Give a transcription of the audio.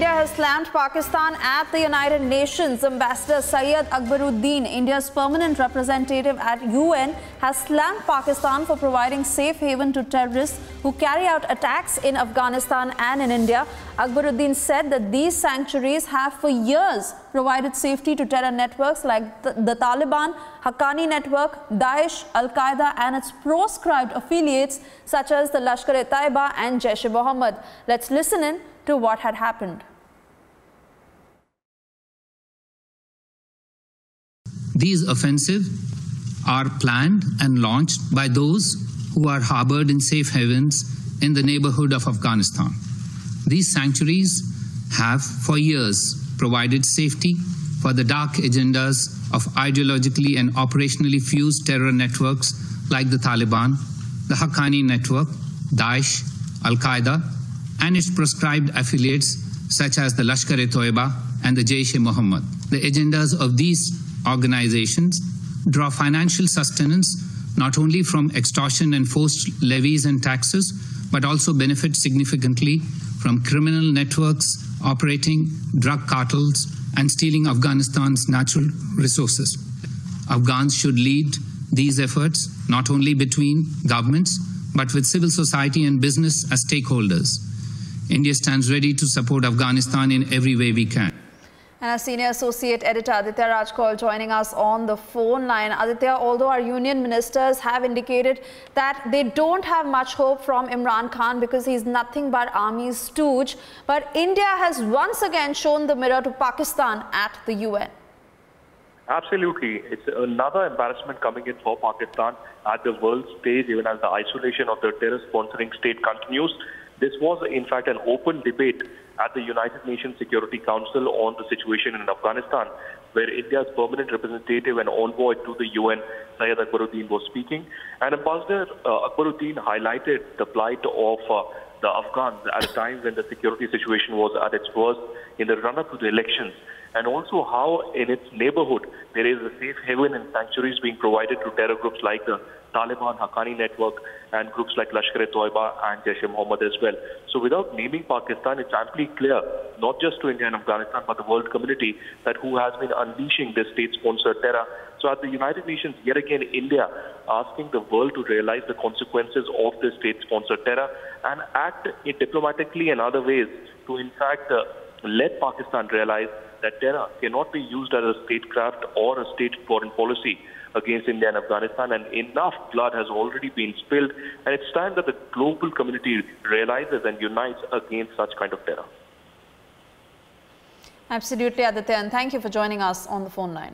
has slammed Pakistan at the United Nations. Ambassador Syed Akbaruddin, India's permanent representative at UN, has slammed Pakistan for providing safe haven to terrorists who carry out attacks in Afghanistan and in India. Akbaruddin said that these sanctuaries have for years provided safety to terror networks like the Taliban, Haqqani network, Daesh, Al-Qaeda and its proscribed affiliates such as the Lashkar-e-Taiba and Jaish-e-Mohammed. Let's listen in to what had happened. These offensives are planned and launched by those who are harbored in safe havens in the neighborhood of Afghanistan. These sanctuaries have for years provided safety for the dark agendas of ideologically and operationally fused terror networks like the Taliban, the Haqqani network, Daesh, Al-Qaeda, and its proscribed affiliates such as the Lashkar-e-Taiba and the Jaish-e-Mohammed. The agendas of these organizations draw financial sustenance not only from extortion and forced levies and taxes, but also benefit significantly from criminal networks operating drug cartels and stealing Afghanistan's natural resources. Afghans should lead these efforts not only between governments, but with civil society and business as stakeholders. India stands ready to support Afghanistan in every way we can. And our senior associate editor Aditya Rajkol joining us on the phone line. Aditya, although our union ministers have indicated that they don't have much hope from Imran Khan because he's nothing but army's stooge, but India has once again shown the mirror to Pakistan at the UN. Absolutely. It's another embarrassment coming in for Pakistan at the world stage, even as the isolation of the terror-sponsoring state continues. This was, in fact, an open debate at the United Nations Security Council on the situation in Afghanistan, where India's permanent representative and envoy to the UN, Syed Akbaruddin, was speaking. And Ambassador Akbaruddin highlighted the plight of the Afghans at a time when the security situation was at its worst in the run-up to the elections, and also how in its neighborhood there is a safe haven and sanctuaries being provided to terror groups like the Taliban, Haqqani network, and groups like Lashkar-e-Taiba and Jaish-e-Mohammed as well. So without naming Pakistan, it's amply clear, not just to India and Afghanistan, but the world community, that who has been unleashing this state-sponsored terror. So at the United Nations, yet again, India asking the world to realize the consequences of this state-sponsored terror and act diplomatically and other ways to, in fact, let Pakistan realize that terror cannot be used as a statecraft or a state foreign policy against India and Afghanistan, and enough blood has already been spilled, and it's time that the global community realizes and unites against such kind of terror. Absolutely, Aditya, and thank you for joining us on the phone line.